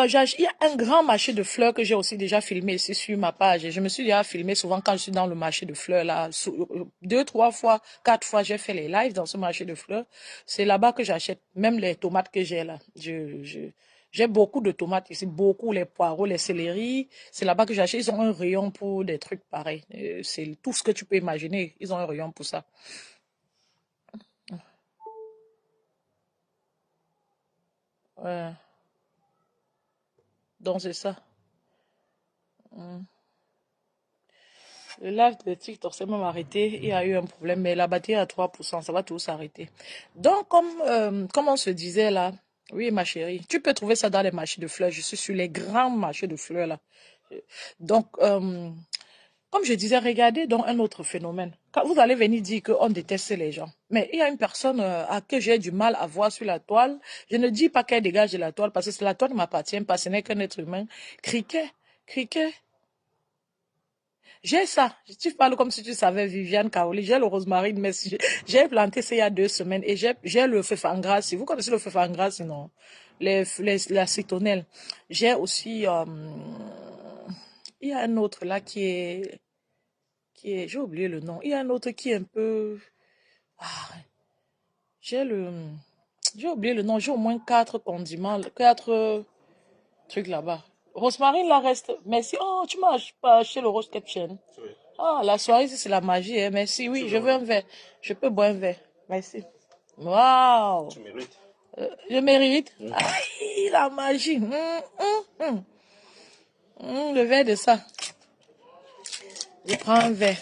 Il y a un grand marché de fleurs que j'ai aussi déjà filmé ici sur ma page. Et je me suis déjà filmé souvent quand je suis dans le marché de fleurs là. Deux, trois fois, quatre fois, j'ai fait les lives dans ce marché de fleurs. C'est là-bas que j'achète même les tomates que j'ai là. J'ai beaucoup de tomates ici, beaucoup, les poireaux, les céleris. C'est là-bas que j'achète. Ils ont un rayon pour des trucs pareils. C'est tout ce que tu peux imaginer. Ils ont un rayon pour ça. Ouais. Donc c'est ça. Mm. Le live de TikTok s'est même arrêté. Il y a eu un problème, mais la batterie est à 3%. Ça va tout s'arrêter. Donc, comme on se disait là, oui, ma chérie, tu peux trouver ça dans les marchés de fleurs. Je suis sur les grands marchés de fleurs là. Donc, comme je disais, regardez donc un autre phénomène. Quand vous allez venir dire qu'on déteste les gens, mais il y a une personne à que j'ai du mal à voir sur la toile. Je ne dis pas qu'elle dégage de la toile parce que la toile ne m'appartient pas. Ce n'est qu'un être humain. Criquet, criquet. J'ai ça. Tu parles comme si tu savais, Viviane Kaoli. J'ai le rosemarine, mais j'ai planté ça il y a 2 semaines et j'ai le feu fangras. Si vous connaissez le feu fangras, non. La citronelle. J'ai aussi, il y a un autre là j'ai oublié le nom. Il y a un autre qui est un peu, ah, j'ai le, j'ai oublié le nom. J'ai au moins 4 condiments, 4 trucs là-bas. Rosemarine, là, reste. Merci. Oh, tu m'as pas acheté le rose kitchen. Oui. Ah, la soirée, c'est la magie, hein. Merci. Oui, Tu je veux veux un un? verre. Je peux boire un verre. Merci. Waouh. Tu mérites. Je mérite. Mhm. Aïe, la magie. Le verre de ça. Je prends un verre.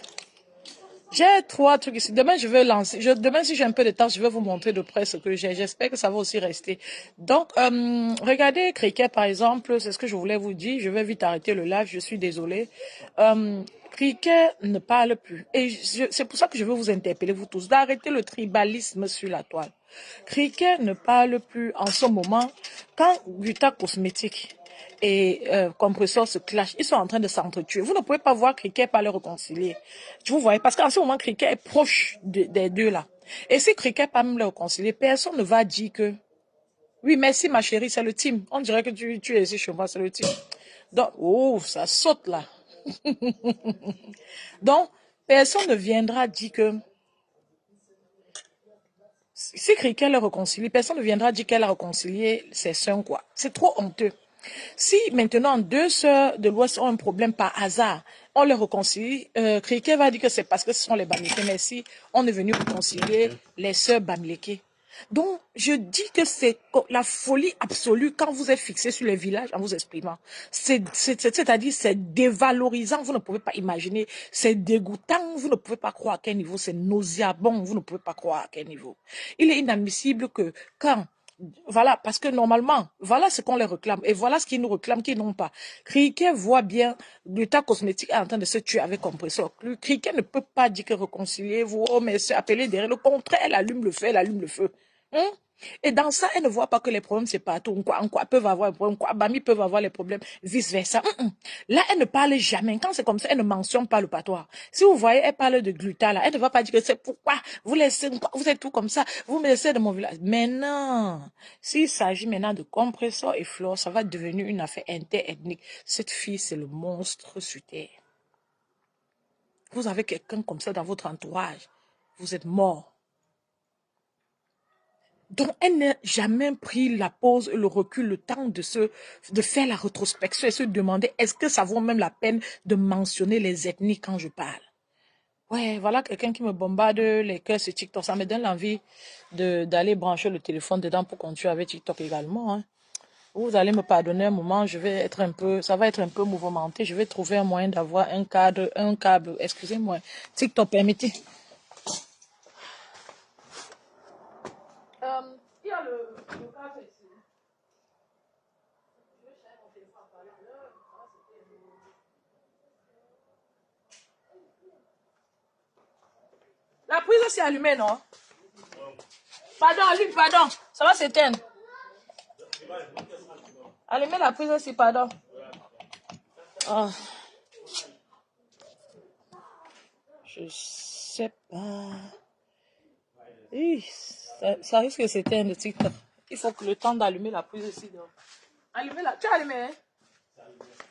J'ai 3 trucs ici. Demain, je vais lancer. Demain, si j'ai un peu de temps, je vais vous montrer de près ce que j'ai. J'espère que ça va aussi rester. Donc, regardez Cricket, par exemple. C'est ce que je voulais vous dire. Je vais vite arrêter le live. Je suis désolée. Cricket ne parle plus. Et c'est pour ça que je veux vous interpeller, vous tous, d'arrêter le tribalisme sur la toile. Cricket ne parle plus en ce moment. Quand Vita Cosmétique et Compresseur se clashent, ils sont en train de s'entretuer. Vous ne pouvez pas voir Cricket pas le réconcilier. Vous voyez, parce qu'en ce moment, Cricket est proche des deux là. Et si Cricket pas même le réconcilier, personne ne va dire que oui, merci ma chérie, c'est le team. On dirait que tu es ici chez moi, c'est le team. Donc, oh, ça saute là. Donc, personne ne viendra dire que si Cricket le réconcilie, personne ne viendra dire qu'elle a réconcilié ses sœurs, quoi. C'est trop honteux. Si maintenant 2 sœurs de l'Ouest ont un problème par hasard, on les réconcilie, Cricket va dire que c'est parce que ce sont les Bamileke, mais si on est venu réconcilier les sœurs Bamileke. Donc, je dis que c'est la folie absolue quand vous êtes fixé sur les villages en vous exprimant. C'est-à-dire, c'est dévalorisant, vous ne pouvez pas imaginer. C'est dégoûtant, vous ne pouvez pas croire à quel niveau. C'est nauséabond, vous ne pouvez pas croire à quel niveau. Il est inadmissible que quand voilà, parce que normalement, voilà ce qu'on les réclame. Et voilà ce qu'ils nous réclament, qu'ils n'ont pas. Cricket voit bien l'État cosmétique est en train de se tuer avec compresseur. Cricket ne peut pas dire que réconciliez-vous, oh, mais c'est appelé derrière. Le contraire, elle allume le feu, elle allume le feu. Hein? Et dans ça, elle ne voit pas que les problèmes, c'est partout. En quoi peuvent avoir des problèmes, quoi, Bami peuvent avoir les problèmes, vice-versa. Là, elle ne parle jamais. Quand c'est comme ça, elle ne mentionne pas le patois. Si vous voyez, elle parle de gluta, là, elle ne va pas dire que c'est pourquoi vous laissez, vous êtes tout comme ça, vous me laissez de mon village. Mais non. S'il s'agit maintenant de compresseur et flore, ça va devenir une affaire interethnique. Cette fille, c'est le monstre sur terre. Vous avez quelqu'un comme ça dans votre entourage. Vous êtes mort. Donc, elle n'a jamais pris la pause, le recul, le temps de faire la rétrospection et se demander est-ce que ça vaut même la peine de mentionner les ethnies quand je parle. Ouais, voilà quelqu'un qui me bombarde les cœurs sur TikTok. Ça me donne l'envie d'aller brancher le téléphone dedans pour continuer avec TikTok également. Hein. Vous allez me pardonner un moment, ça va être un peu mouvementé. Je vais trouver un moyen d'avoir un câble, excusez-moi. TikTok, permettez. Il y a le câble ici. La prise s'est allumée, non? Pardon, allume, pardon. Ça va s'éteindre. Allumez la prise aussi, pardon. Oh, je sais pas. Ça risque de s'éteindre, TikTok. Il faut que le temps d'allumer la prise aussi. Donc. Allumez là. Tu as allumé, hein?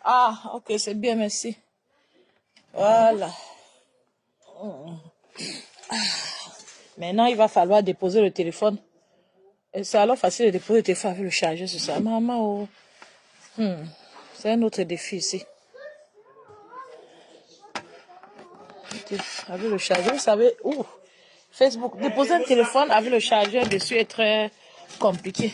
Ah, ok, c'est bien, merci. Voilà. Maintenant, il va falloir déposer le téléphone. Et c'est alors facile de déposer le téléphone avec le chargeur, c'est ça. Maman, oh. C'est un autre défi ici. Avec le chargeur, vous savez, Facebook, déposer un téléphone avec le chargeur dessus est très compliqué.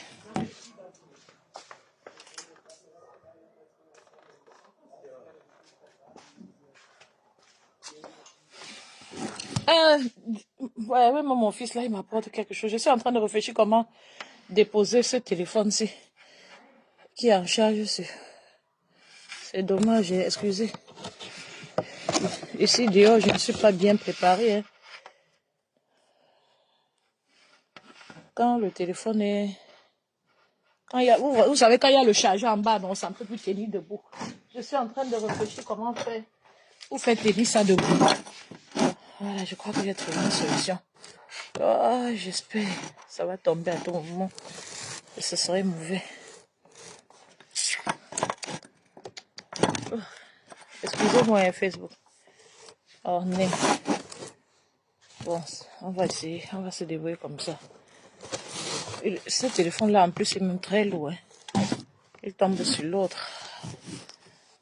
Ouais, même mon fils là, il m'apporte quelque chose. Je suis en train de réfléchir comment déposer ce téléphone-ci qui est en charge. C'est dommage, excusez. Ici dehors, je ne suis pas bien préparée. Hein. Quand le téléphone est... Quand il y a... vous savez, quand il y a le chargeur en bas, donc ça ne peut plus tenir debout. Je suis en train de réfléchir comment faire pour faire tenir ça debout. Voilà, je crois que j'ai trouvé une solution. Oh, j'espère que ça va tomber à tout moment. Et ce serait mauvais. Oh, excusez-moi, Facebook. Oh, non. Bon, on va essayer. On va se débrouiller comme ça. Et ce téléphone-là, en plus, est même très lourd. Hein. Il tombe sur l'autre.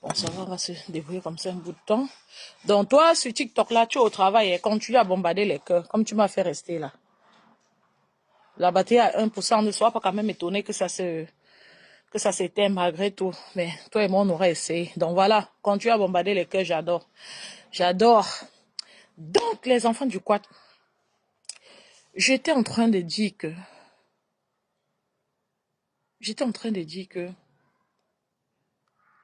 Bon, ça va, on va se débrouiller comme ça un bout de temps. Donc, toi, sur TikTok, là, tu es au travail et continue à bombarder les cœurs, comme tu m'as fait rester là. La batterie à 1%, ne sois pas quand même étonné que ça s'éteint malgré tout. Mais toi et moi, on aurait essayé. Donc voilà, continue à bombarder les cœurs, j'adore. J'adore. Donc, les enfants du quad, j'étais en train de dire que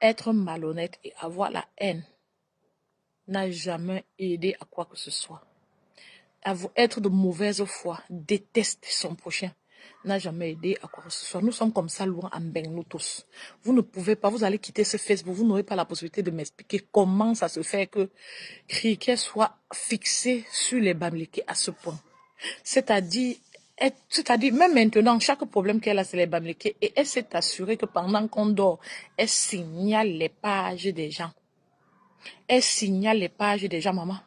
être malhonnête et avoir la haine n'a jamais aidé à quoi que ce soit. Être de mauvaise foi, détester son prochain, n'a jamais aidé à quoi que ce soit. Nous sommes comme ça loin en bain, nous tous. Vous ne pouvez pas, vous allez quitter ce Facebook, vous n'aurez pas la possibilité de m'expliquer comment ça se fait que Cricket soit fixé sur les Bamileke à ce point. C'est-à-dire, même maintenant, chaque problème qu'elle a, c'est les Bamileke. Et elle s'est assurée que pendant qu'on dort, elle signale les pages des gens. Elle signale les pages des gens, maman.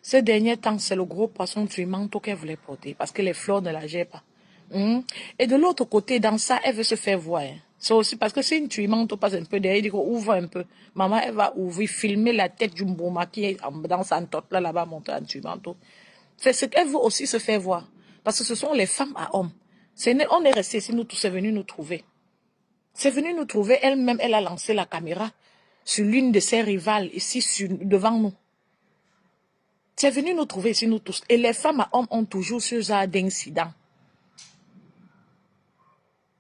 Ces derniers temps, c'est le gros poisson du manteau qu'elle voulait porter parce que les fleurs ne la gèrent pas. Et de l'autre côté, dans ça, elle veut se faire voir. C'est aussi parce que si une tuimante passe un peu derrière, il dit ouvre un peu. Maman, elle va ouvrir, filmer la tête du mboma qui est dans sa tote là-bas, monter en tuimanteau. C'est ce qu'elle veut aussi se faire voir. Parce que ce sont les femmes à hommes. On est restés ici, nous tous, c'est venu nous trouver. C'est venu nous trouver, elle-même, elle a lancé la caméra sur l'une de ses rivales, ici, devant nous. C'est venu nous trouver ici, nous tous. Et les femmes à hommes ont toujours ce genre d'incident.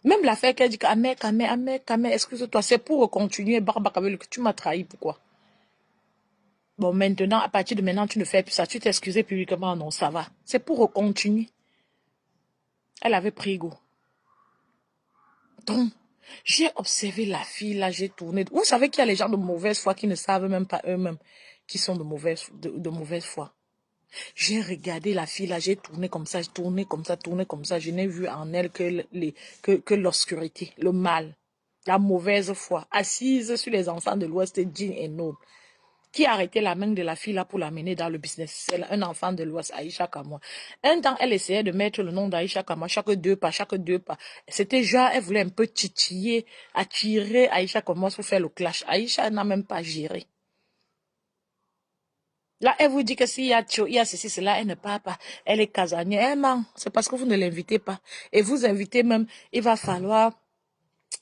Même l'affaire qu'elle dit qu'Amé, excuse-toi, c'est pour continuer, Barbakabel, que tu m'as trahi, pourquoi? Bon, maintenant, à partir de maintenant, tu ne fais plus ça, tu t'es excusé publiquement, non, ça va. C'est pour continuer. Elle avait pris goût. Donc, j'ai observé la fille, là, j'ai tourné. Vous savez qu'il y a les gens de mauvaise foi qui ne savent même pas eux-mêmes qui sont de mauvaise foi. J'ai regardé la fille, là, j'ai tourné comme ça, tourné comme ça. Je n'ai vu en elle que l'obscurité, le mal, la mauvaise foi, assise sur les enfants de l'Ouest, digne et noble. Qui a arrêté la main de la fille là pour l'amener dans le business? C'est un enfant de l'Ouest, Aïcha Kamwa. Un temps, elle essayait de mettre le nom d'Aïcha Kamwa chaque deux pas. C'était genre, elle voulait un peu titiller, attirer Aïcha Kamwa pour faire le clash. Aïcha n'a même pas géré. Là, elle vous dit que s'il y a ceci, cela, elle ne parle pas. Elle est casanière. Elle ment. C'est parce que vous ne l'invitez pas. Et vous invitez même, il va falloir...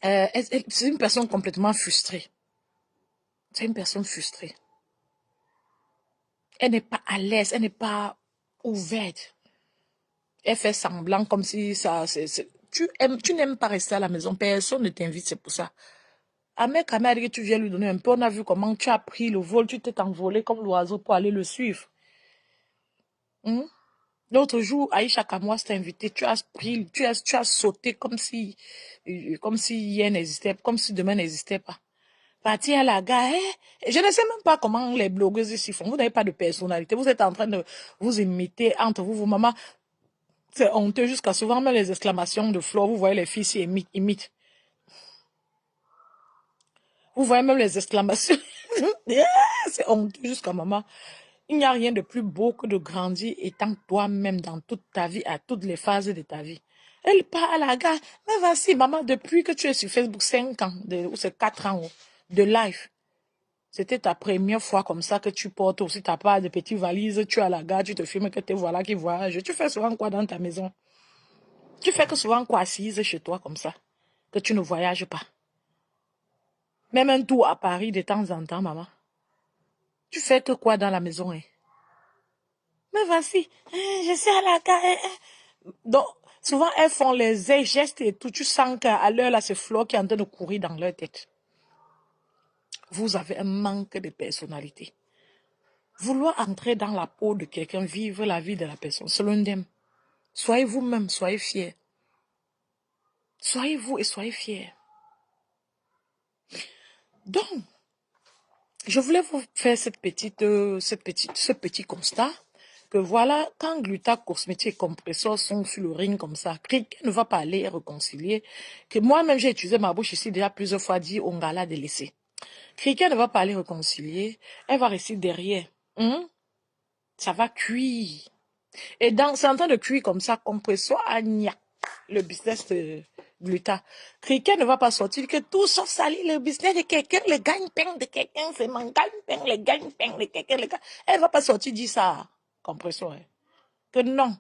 c'est une personne complètement frustrée. C'est une personne frustrée. Elle n'est pas à l'aise, elle n'est pas ouverte. Elle fait semblant comme si ça... Tu n'aimes pas rester à la maison, personne ne t'invite, c'est pour ça. Ahmed Kamel, tu viens lui donner un peu, on a vu comment tu as pris le vol, tu t'es envolé comme l'oiseau pour aller le suivre. L'autre jour, Aïcha Kamwa s'est invité, tu as sauté comme si hier n'existait, comme si demain n'existait pas. Parti à la gare, je ne sais même pas comment les blogueuses ici font. Vous n'avez pas de personnalité. Vous êtes en train de vous imiter entre vous, maman. C'est honteux jusqu'à souvent même les exclamations de Flo. Vous voyez les filles ici imitent. Vous voyez même les exclamations. C'est honteux jusqu'à maman. Il n'y a rien de plus beau que de grandir étant toi-même dans toute ta vie, à toutes les phases de ta vie. Elle parle à la gare. Mais voici, maman, depuis que tu es sur Facebook, 5 ans, ou c'est 4 ans de live. C'était ta première fois comme ça que tu portes aussi ta part de petites valises. Tu es à la gare, tu te filmes que te voilà qui voyage. Tu fais souvent quoi dans ta maison? Tu fais que souvent quoi assise chez toi comme ça? Que tu ne voyages pas. Même un tour à Paris de temps en temps, maman. Tu fais que quoi dans la maison, hein? Mais voici, je suis à la gare. Donc, souvent, elles font les gestes et tout. Tu sens qu'à l'heure, là, c'est Flo qui est en train de courir dans leur tête. Vous avez un manque de personnalité. Vouloir entrer dans la peau de quelqu'un, vivre la vie de la personne, c'est l'undem. Soyez vous-même, soyez fiers. Soyez vous et soyez fiers. Donc, je voulais vous faire ce petit constat que voilà, quand Gluta, Cosmétique et Compressor sont sur le ring comme ça, quelqu'un ne va pas aller réconcilier. Que moi-même, j'ai utilisé ma bouche ici déjà plusieurs fois, dit Ongala de laisser. Quelqu'un ne va pas aller réconcilier, elle va rester derrière. Ça va cuire. Et c'est en train de cuire comme ça, Compressor, agnac, le business de Gluta. Quelqu'un ne va pas sortir que tout ça salit le business de quelqu'un, le gagne-pain de quelqu'un, c'est mon gagne-pain, le gagne-pain de quelqu'un. Elle ne va pas sortir dire ça, Compressor. Hein. Que non.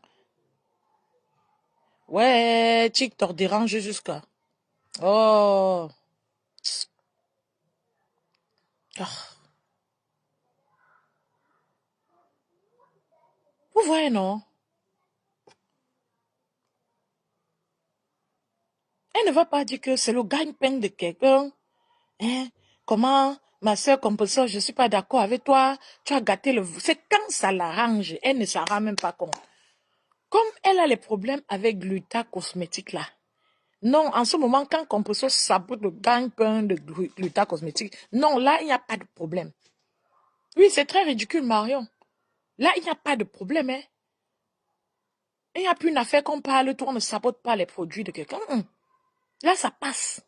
Ouais, TikTok dérange jusqu'à. Oh. Ah. Vous voyez, non? Elle ne va pas dire que c'est le gagne-pain de quelqu'un. Hein? Comment, ma soeur Compressor, je ne suis pas d'accord avec toi. Tu as gâté le... C'est quand ça l'arrange. Elle ne s'en rend même pas compte. Comme elle a les problèmes avec Gluta Cosmétique là. Non, en ce moment, quand Compressor sabote le gagne-pain de Gluta Cosmétique, non, là, il n'y a pas de problème. Oui, c'est très ridicule, Marion. Là, il n'y a pas de problème. Hein. Il n'y a plus une affaire qu'on parle, toi, on ne sabote pas les produits de quelqu'un. Là, ça passe.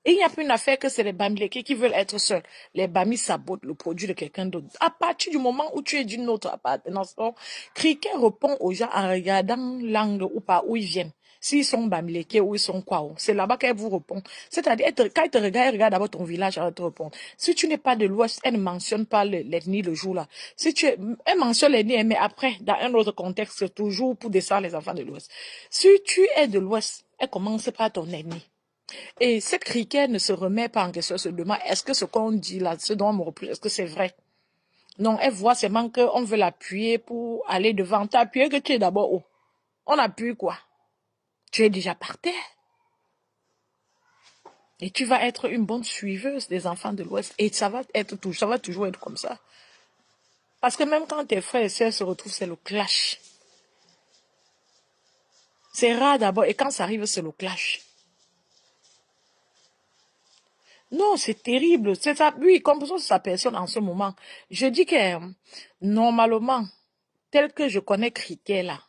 Et il n'y a plus une affaire que c'est les bamilekés qui veulent être seuls. Les bamis sabotent le produit de quelqu'un d'autre. À partir du moment où tu es d'une autre appartenance, Cricket répond aux gens en regardant l'angle ou pas où ils viennent. S'ils sont bamilekés ou ils sont quoi. C'est là-bas qu'elle vous répond. C'est-à-dire, quand elle te regarde, elle regarde d'abord ton village, elle te répond. Si tu n'es pas de l'Ouest, elle ne mentionne pas l'ethnie le jour-là. Si elle mentionne l'ethnie, mais après, dans un autre contexte, c'est toujours pour descendre les enfants de l'Ouest. Si tu es de l'Ouest, elle commence par ton ethnie. Et cette criquette ne se remet pas en question, se demande, est-ce que ce qu'on dit là, ce dont on me reproche, est-ce que c'est vrai? Non, elle voit seulement qu'on veut l'appuyer pour aller devant. T'appuyer que tu es d'abord haut. On appuie quoi? Tu es déjà par terre. Et tu vas être une bonne suiveuse des enfants de l'Ouest. Et ça va toujours être comme ça. Parce que même quand tes frères et sœurs se retrouvent, c'est le clash. C'est rare d'abord. Et quand ça arrive, c'est le clash. Non, c'est terrible. C'est ça. Oui, comme ça, sa personne en ce moment. Je dis que, normalement, tel que je connais Cricket là,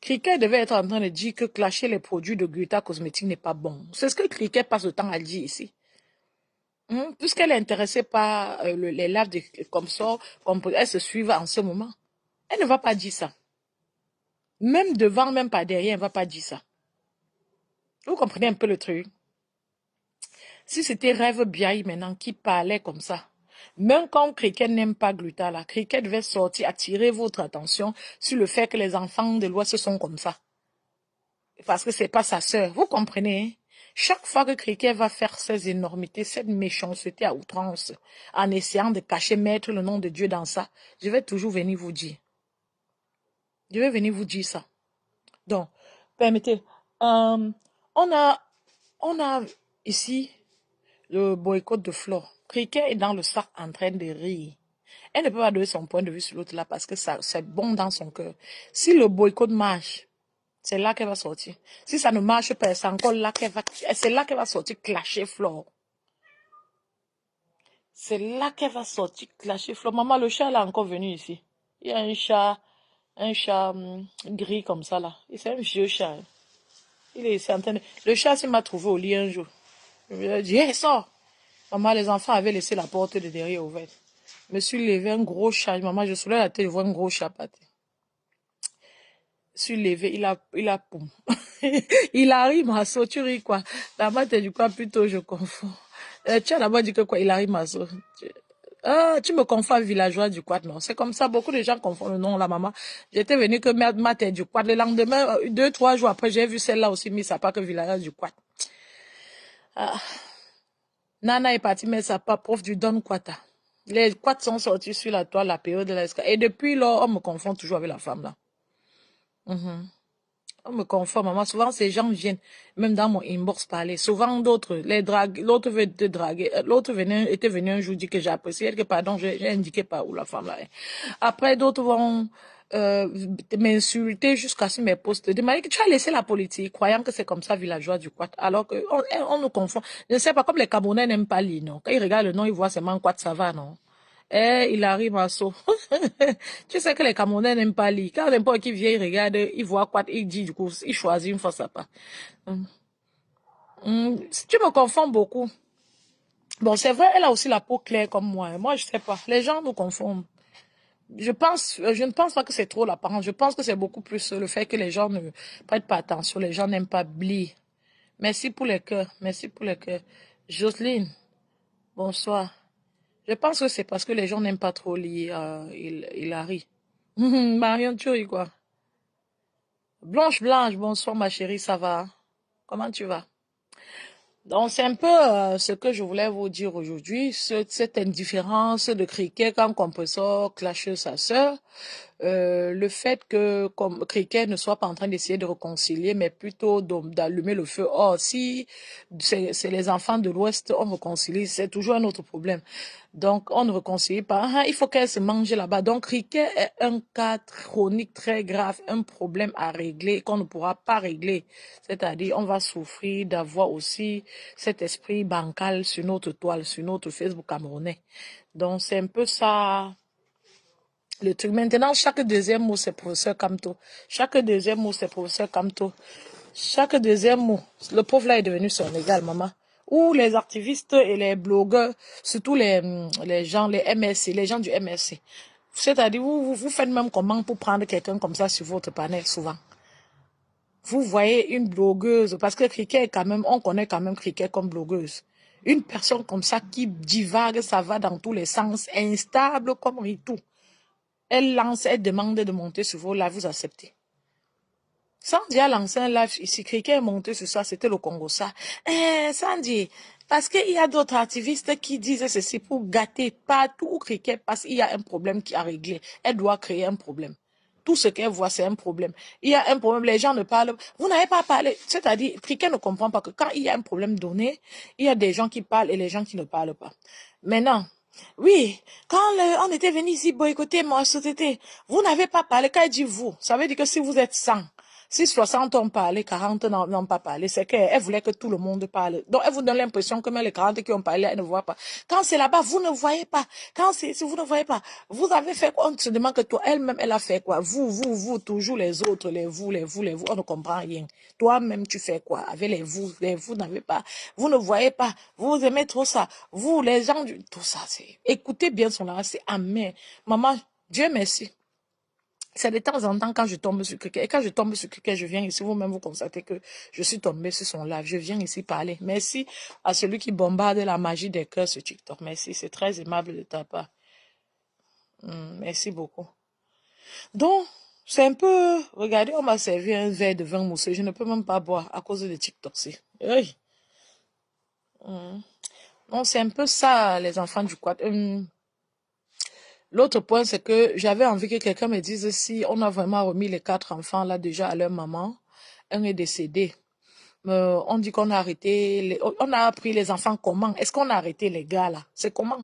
Cricket devait être en train de dire que clasher les produits de Gluta Cosmétique n'est pas bon. C'est ce que Cricket passe le temps à dire ici. Puisqu'elle est intéressée par les laves comme ça, elle se suit en ce moment. Elle ne va pas dire ça. Même devant, même pas derrière, elle ne va pas dire ça. Vous comprenez un peu le truc? Si c'était Rêve Biaï maintenant qui parlait comme ça, même quand Cricket n'aime pas Gluta, là, Cricket devait sortir, attirer votre attention sur le fait que les enfants de l'Ouest sont comme ça. Parce que c'est pas sa sœur. Vous comprenez? Hein? Chaque fois que Cricket va faire ces énormités, cette méchanceté à outrance, en essayant de cacher, mettre le nom de Dieu dans ça, je vais toujours venir vous dire. Je vais venir vous dire ça. Donc, permettez. On a ici le boycott de Flore. Cricket est dans le sac en train de rire. Elle ne peut pas donner son point de vue sur l'autre là parce que ça, c'est bon dans son cœur. Si le boycott marche, c'est là qu'elle va sortir. Si ça ne marche pas, c'est encore là c'est là qu'elle va sortir clasher Flore. C'est là qu'elle va sortir clasher Flore. Maman, le chat là est encore venu ici. Il y a un chat gris comme ça là. C'est un vieux chat. Il est ici en train de... Le chat, il m'a trouvé au lit un jour. Je lui ai dit, hey, sors. Maman, les enfants avaient laissé la porte de derrière ouverte. Je me suis levé, un gros chat. Maman, je soulève la tête, je vois un gros chat par terre. Je suis levé, poum. Il arrive, Masso, tu ris quoi? La main, t'es du quoi plutôt, je confonds. Tu as d'abord dit que quoi, il arrive, Masso. Ah, tu me confonds à villageois du quad, non? C'est comme ça, beaucoup de gens confondent le nom, la maman. J'étais venue que ma tête du quad. Le lendemain, 2, 3 jours après, j'ai vu celle-là aussi, mais ça pas que villageois du quad. Ah. Nana est partie mettre sa part prof du Don Quata. Les quads sont sortis sur la toile, la période de l'escale. Et depuis lors, on me confond toujours avec la femme là. On me confond, maman. Souvent, ces gens viennent, même dans mon inbox, parler. Souvent, d'autres, les dragues, l'autre veut te draguer. L'autre était venu un jour dire que j'ai apprécié, que pardon, j'ai indiqué par où la femme là est. Après, d'autres vont m'insulter jusqu'à sur mes posts. Demander que tu as laissé la politique, croyant que c'est comme ça, villageois du Quat. Alors que on nous confond. Je ne sais pas, comme les Camerounais n'aiment pas l'île, non. Quand ils regardent le nom, ils voient seulement Quat, ça va, non. Il arrive à saut. Tu sais que les Camerounais n'aiment pas lire. Quand n'importe qui vient, il regarde, il voit quoi, il dit, du coup, il choisit une fois ça part. Tu me confonds beaucoup. Bon, c'est vrai, elle a aussi la peau claire comme moi. Moi, je sais pas. Les gens nous confondent. Je ne pense pas que c'est trop l'apparence. Je pense que c'est beaucoup plus le fait que les gens ne prêtent pas attention. Les gens n'aiment pas Bli. Merci pour les cœurs. Merci pour les cœurs. Jocelyne, bonsoir. Je pense que c'est parce que les gens n'aiment pas trop lire Hilary. Marion, tu ris quoi? Blanche, bonsoir ma chérie, ça va? Comment tu vas? Donc, c'est un peu ce que je voulais vous dire aujourd'hui, cette indifférence de Cricket quand Compressor clash sa sœur. Le fait que comme Cricket ne soit pas en train d'essayer de réconcilier, mais plutôt d'allumer le feu. Or, si c'est les enfants de l'Ouest, on réconcilie, c'est toujours un autre problème. Donc, on ne réconcilie pas. Ah, il faut qu'elle se mange là-bas. Donc, Cricket est un cas chronique très grave, un problème à régler qu'on ne pourra pas régler. C'est-à-dire, on va souffrir d'avoir aussi cet esprit bancal sur notre toile, sur notre Facebook camerounais. Donc, c'est un peu ça le truc. Maintenant, chaque deuxième mot, c'est professeur Kamto. Chaque deuxième mot, c'est professeur Kamto. Chaque deuxième mot, le pauvre là est devenu son égal, maman. Ou les activistes et les blogueurs, surtout les gens, les MSC, les gens du MSC. C'est-à-dire, vous faites même comment pour prendre quelqu'un comme ça sur votre panel, souvent. Vous voyez une blogueuse, parce que Cricket est quand même, on connaît quand même Cricket comme blogueuse. Une personne comme ça qui divague, ça va dans tous les sens, instable comme tout. Elle lance, elle demande de monter sur vos lives, vous acceptez. Sandy a lancé un live ici, quelqu'un est monté sur ça, c'était le Congo ça. Sandy, parce qu'il y a d'autres activistes qui disent ceci pour gâter partout où Cricket passe, il y a un problème qui a réglé. Elle doit créer un problème. Tout ce qu'elle voit, c'est un problème. Il y a un problème, les gens ne parlent. Vous n'avez pas parlé. C'est-à-dire, Cricket ne comprend pas que quand il y a un problème donné, il y a des gens qui parlent et les gens qui ne parlent pas. Maintenant, oui, quand on était venu ici boycotter ma société, vous n'avez pas parlé. Quand elle dit vous, ça veut dire que si vous êtes 100, si 60 ont parlé, 40 n'ont pas parlé, c'est qu'elle voulait que tout le monde parle. Donc, elle vous donne l'impression que même les 40 qui ont parlé, elle ne voit pas. Quand c'est là-bas, vous ne voyez pas. Quand si vous ne voyez pas, vous avez fait quoi? On se demande que toi, elle-même, elle a fait quoi? Vous, toujours les autres, les vous, on ne comprend rien. Toi-même, tu fais quoi? Avec les vous n'avez pas. Vous ne voyez pas. Vous aimez trop ça. Vous, les gens, tout ça, c'est. Écoutez bien son langage, c'est amer. Maman, Dieu merci. C'est de temps en temps quand je tombe sur quelqu'un. Et quand je tombe sur quelqu'un, je viens ici. Vous-même, vous constatez que je suis tombée sur son live. Je viens ici parler. Merci à celui qui bombarde la magie des cœurs sur TikTok. Merci. C'est très aimable de ta part. Merci beaucoup. Donc, c'est un peu... Regardez, on m'a servi un verre de vin mousseux. Je ne peux même pas boire à cause de TikTok. Oui. Non, c'est un peu ça, les enfants du quad. L'autre point, c'est que j'avais envie que quelqu'un me dise si on a vraiment remis les 4 enfants là déjà à leur maman. Un est décédé. On dit qu'on a arrêté, on a appris les enfants comment? Est-ce qu'on a arrêté les gars là? C'est comment?